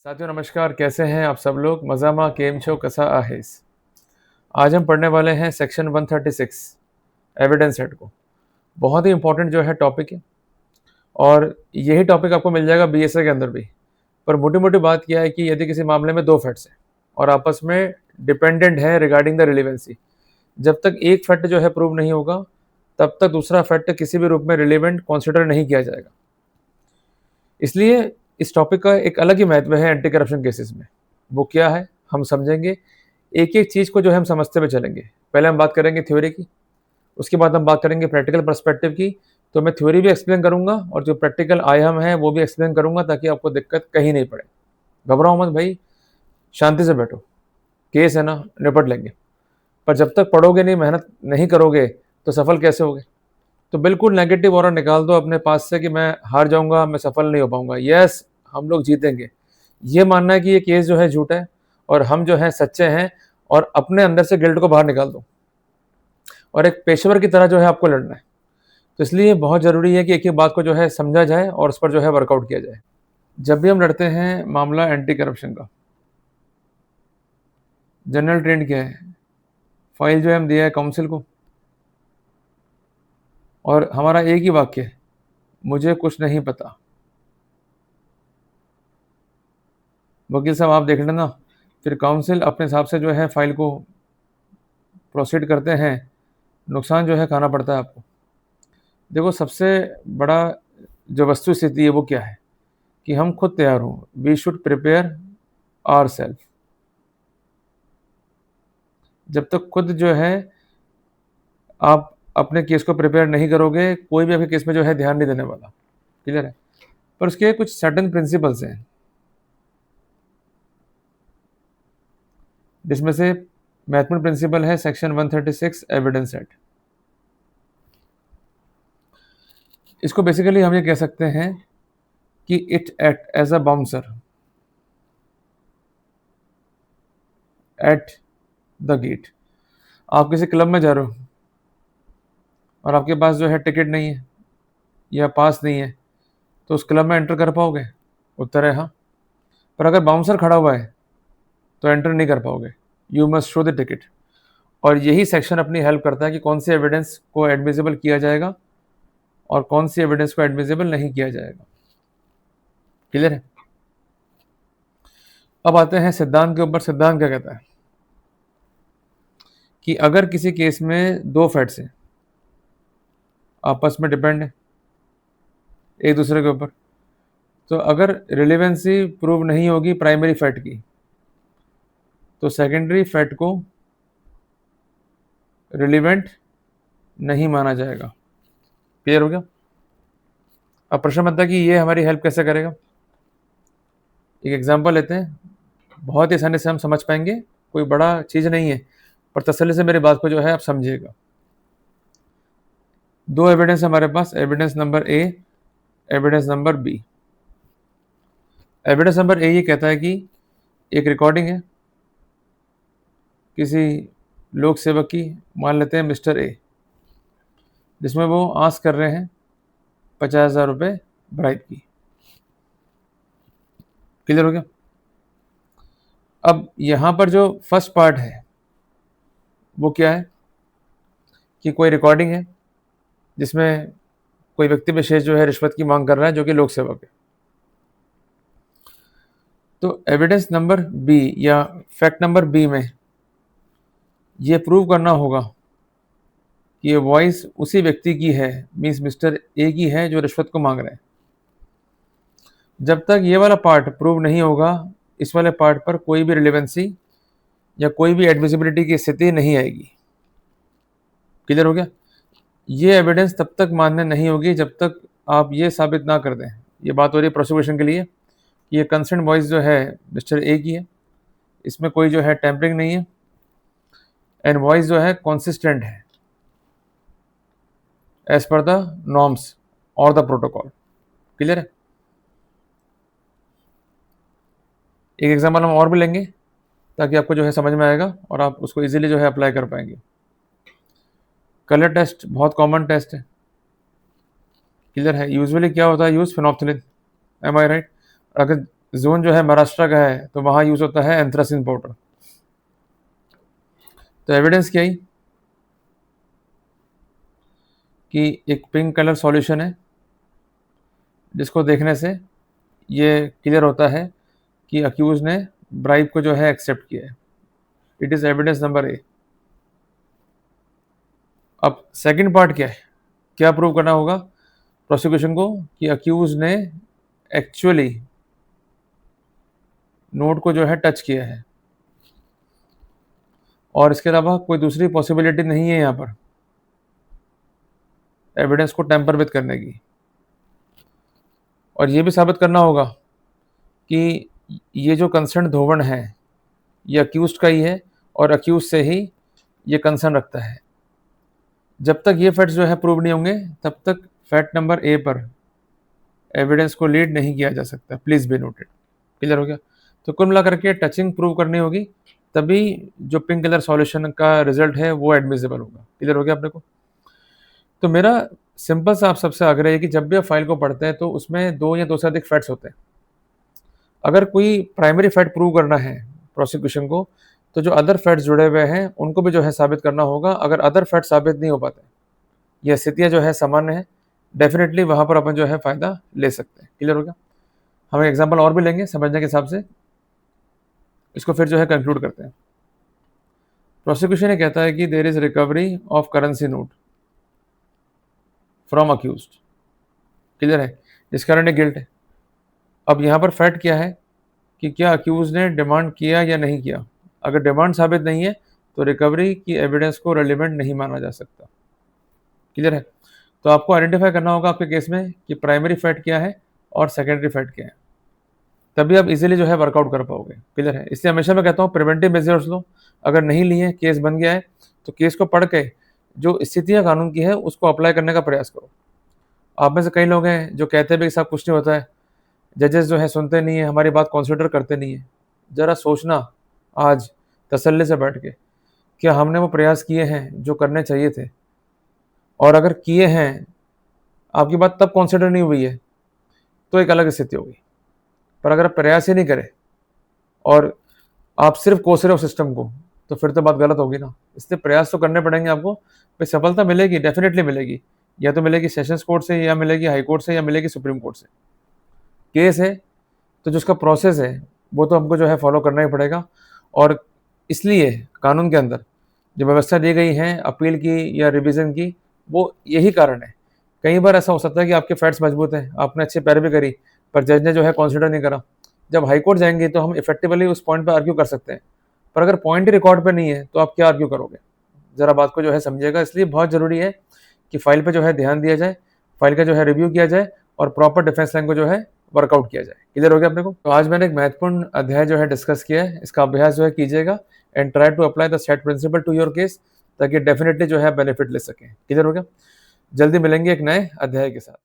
साथियों नमस्कार, कैसे हैं आप सब लोग? मज़ामा केम छो कसा आहेस। आज हम पढ़ने वाले हैं सेक्शन 136 एविडेंस सेट को। बहुत ही इंपॉर्टेंट जो है टॉपिक है और यही टॉपिक आपको मिल जाएगा बीएसए के अंदर भी। पर मोटी-मोटी बात क्या है कि यदि किसी मामले में 2 फैक्ट्स हैं और आपस में डिपेंडेंट है रिगार्डिंग द रिलेवेंसी, जब तक एक फैक्ट जो है प्रूव नहीं होगा, तब तक दूसरा फैक्ट किसी भी रूप में रिलेवेंट कंसीडर नहीं किया जाएगा। इसलिए इस टॉपिक का एक अलग ही महत्व है एंटी करप्शन केसेस में। वो क्या है हम समझेंगे, एक-एक चीज़ को जो है हम समझते हुए चलेंगे। पहले हम बात करेंगे थ्योरी की, उसके बाद हम बात करेंगे प्रैक्टिकल पर्सपेक्टिव की। तो मैं थ्योरी भी एक्सप्लेन करूँगा और जो प्रैक्टिकल आयाम है वो भी एक्सप्लेन करूँगा ताकि आपको दिक्कत कहीं नहीं पड़े। घबराओ मत भाई, शांति से बैठो, केस है ना, निपट लेंगे। पर जब तक पढ़ोगे नहीं, मेहनत नहीं करोगे तो सफल कैसे होगे? तो बिल्कुल नेगेटिव ऑरा निकाल दो अपने पास से कि मैं हार जाऊँगा, मैं सफल नहीं हो पाऊँगा। यस, हम लोग जीतेंगे। ये मानना है कि ये केस जो है झूठा है और हम जो हैं सच्चे हैं और अपने अंदर से गिल्ट को बाहर निकाल दो और एक पेशेवर की तरह जो है आपको लड़ना है। तो इसलिए बहुत ज़रूरी है कि एक-एक बात को जो है समझा जाए और उस पर जो है वर्कआउट किया जाए। जब भी हम लड़ते हैं मामला एंटी करप्शन का, जनरल ट्रेंड क्या है? फाइल जो है हम दिया है काउंसिल को और हमारा एक ही वाक्य है, मुझे कुछ नहीं पता। वकील साहब आप देख लेना, फिर काउंसिल अपने हिसाब से जो है फाइल को प्रोसीड करते हैं, नुकसान जो है खाना पड़ता है आपको। देखो सबसे बड़ा जो वस्तु स्थिति है वो क्या है कि हम खुद तैयार हों, वी शुड प्रिपेयर आवरसेल्फ। जब तक खुद जो है आप अपने केस को प्रिपेयर नहीं करोगे, कोई भी आपके केस में जो है ध्यान नहीं देने वाला। क्लियर है? पर उसके कुछ सर्टेन प्रिंसिपल्स हैं, जिसमें से महत्वपूर्ण प्रिंसिपल है सेक्शन 136 एविडेंस सेट। इसको बेसिकली हम ये कह सकते हैं कि it act as a bouncer at the gate. आप किसी क्लब में जा रहे हो और आपके पास जो है टिकट नहीं है या पास नहीं है, तो उस क्लब में एंटर कर पाओगे? उत्तर है हाँ। पर अगर बाउंसर खड़ा हुआ है तो एंटर नहीं कर पाओगे। You must show the ticket. और यही सेक्शन अपनी हेल्प करता है कि कौन सी एविडेंस को एडमिसिबल किया जाएगा और कौन सी एविडेंस को एडमिसिबल नहीं किया जाएगा। क्लियर है? अब आते हैं सिद्धांत के ऊपर। सिद्धांत क्या कहता है कि अगर किसी केस में 2 फैक्ट्स हैं, आपस में डिपेंड है एक दूसरे के ऊपर, तो अगर रिलेवेंसी प्रूव नहीं होगी प्राइमरी फैक्ट की, तो सेकेंडरी फैक्ट को रिलेवेंट नहीं माना जाएगा। क्लियर हो गया? अब प्रश्न बनता है कि ये हमारी हेल्प कैसे करेगा। एक एग्जांपल लेते हैं, बहुत ही आसानी से हम समझ पाएंगे, कोई बड़ा चीज़ नहीं है, पर तसल्ली से मेरी बात को जो है आप समझिएगा। 2 एविडेंस हमारे पास, evidence number A, evidence number B. Evidence number A ये कहता है कि एक रिकॉर्डिंग है किसी लोक सेवक की, मान लेते हैं मिस्टर ए, जिसमें वो आस कर रहे हैं 50,000 रुपये ब्राइब की। क्लियर हो गया? अब यहाँ पर जो फर्स्ट पार्ट है वो क्या है कि कोई रिकॉर्डिंग है जिसमें कोई व्यक्ति विशेष जो है रिश्वत की मांग कर रहा है, जो कि लोक सेवक है। तो एविडेंस नंबर बी या फैक्ट नंबर बी में ये प्रूव करना होगा कि ये वॉइस उसी व्यक्ति की है, मीन्स मिस्टर ए की है जो रिश्वत को मांग रहे हैं। जब तक ये वाला पार्ट प्रूव नहीं होगा, इस वाले पार्ट पर कोई भी रिलेवेंसी या कोई भी एडमिसिबिलिटी की स्थिति नहीं आएगी। क्लियर हो गया? ये एविडेंस तब तक मान्य नहीं होगी जब तक आप ये साबित ना कर दें, ये बात हो रही है प्रोसिक्यूशन के लिए, कि ये कंसर्न वॉइस जो है मिस्टर ए की है, इसमें कोई जो है टेम्परिंग नहीं है एंड वॉइस जो है कंसिस्टेंट है एज पर द नॉर्म्स और द प्रोटोकॉल। क्लियर है? एक एग्जाम्पल हम और भी लेंगे ताकि आपको जो है समझ में आएगा और आप उसको इजीली जो है अप्लाई कर पाएंगे। कलर टेस्ट बहुत कॉमन टेस्ट है। क्लियर है? यूजुअली क्या होता है, यूज फिनोप्थिलिन। एम आई राइट? अगर जोन जो है महाराष्ट्र का है तो वहाँ यूज़ होता है एंथ्रासिन पाउडर। तो एविडेंस क्या ही कि एक पिंक कलर सॉल्यूशन है जिसको देखने से ये क्लियर होता है कि अक्यूज ने ब्राइब को जो है एक्सेप्ट किया है। इट इज़ एविडेंस नंबर ए। अब सेकंड पार्ट क्या है, क्या प्रूव करना होगा प्रोसिक्यूशन को कि अक्यूज ने एक्चुअली नोट को जो है टच किया है और इसके अलावा कोई दूसरी पॉसिबिलिटी नहीं है यहाँ पर एविडेंस को टैंपर विद करने की। और ये भी साबित करना होगा कि ये जो कंसर्न धोवन है ये अक्यूज का ही है और अक्यूज से ही ये कंसर्न रखता है। जब तक ये फैक्ट्स जो है प्रूव नहीं होंगे तब तक फैक्ट नंबर ए पर एविडेंस को लीड नहीं किया जा सकता। Please be noted. क्लियर हो गया? तो कुल मिलाकर के टचिंग प्रूव करनी होगी तभी जो पिंक कलर सॉल्यूशन का रिजल्ट है वो एडमिसिबल होगा। क्लियर हो गया अपने को? तो मेरा सिंपल सा आप सबसे आग्रह है कि जब भी आप फाइल को पढ़ते हैं तो उसमें 2 या 2 से अधिक फैक्ट्स होते हैं। अगर कोई प्राइमरी फैक्ट प्रूव करना है प्रोसिक्यूशन को तो जो अदर फैक्ट्स जुड़े हुए हैं उनको भी जो है साबित करना होगा। अगर अदर फैक्ट साबित नहीं हो पाते या स्थितियाँ जो है सामान्य है डेफिनेटली वहाँ पर अपन जो है फ़ायदा ले सकते हैं। क्लियर हो गया? हम एक एग्जाम्पल और भी लेंगे समझने के हिसाब से, इसको फिर जो है कंक्लूड करते हैं। प्रोसिक्यूशन ये कहता है कि there is recovery of currency note from accused. Clear है? जिस कारण ये गिल्ट है। अब यहाँ पर फैक्ट क्या है कि क्या अक्यूज ने डिमांड किया या नहीं किया। अगर डिमांड साबित नहीं है तो रिकवरी की एविडेंस को रेलिवेंट नहीं माना जा सकता। क्लियर है? तो आपको आइडेंटिफाई करना होगा आपके केस में कि प्राइमरी फैक्ट क्या है और सेकेंडरी फैक्ट क्या है, तभी आप इजीली जो है वर्कआउट कर पाओगे। क्लियर है? इसलिए हमेशा मैं कहता हूँ प्रिवेंटिव मेजर्स लो। अगर नहीं लिए, केस बन गया है तो केस को पढ़ के जो स्थितियाँ कानून की है उसको अप्लाई करने का प्रयास करो। आप में से कई लोग हैं जो कहते हैं भी साहब कुछ नहीं होता है, जजेस जो है सुनते नहीं है, हमारी बात कंसिडर करते नहीं है। ज़रा सोचना आज तसल्ली से बैठ के, क्या हमने वो प्रयास किए हैं जो करने चाहिए थे, और अगर किए हैं आपकी बात तब कंसिडर नहीं हुई है तो एक अलग स्थिति होगी। पर अगर आप प्रयास ही नहीं करें और आप सिर्फ कोस रहे हो सिस्टम को तो फिर तो बात गलत होगी ना। इसलिए प्रयास तो करने पड़ेंगे आपको। फिर सफलता मिलेगी, डेफिनेटली मिलेगी। या तो मिलेगी सेशंस कोर्ट से, या मिलेगी हाई कोर्ट से, या मिलेगी सुप्रीम कोर्ट से। केस है तो जो उसका प्रोसेस है वो तो हमको जो है फॉलो करना ही पड़ेगा। और इसलिए कानून के अंदर जो व्यवस्था दी गई है अपील की या रिवीजन की, वो यही कारण है। कई बार ऐसा हो सकता है कि आपके फैक्ट्स मजबूत हैं, आपने अच्छी पैरवी करी, पर जज ने जो है कंसिडर नहीं करा। जब हाई कोर्ट जाएंगे तो हम इफेक्टिवली उस पॉइंट पर आर्ग्यू कर सकते हैं, पर अगर पॉइंट ही रिकॉर्ड पे नहीं है तो आप क्या आर्ग्यू करोगे। ज़रा बात को जो है समझिएगा। इसलिए बहुत ज़रूरी है कि फाइल पे जो है ध्यान दिया जाए, फाइल का जो है रिव्यू किया जाए और प्रॉपर डिफेंस लाइन को जो है वर्कआउट किया जाए। क्लियर हो गया अपने को? तो आज मैंने एक महत्वपूर्ण अध्याय जो है डिस्कस किया है, इसका अभ्यास जो है कीजिएगा and try to apply the set principle to your case, ताकि डेफिनेटली जो है बेनिफिट ले सकें। क्लियर हो गया? जल्दी मिलेंगे एक नए अध्याय के साथ।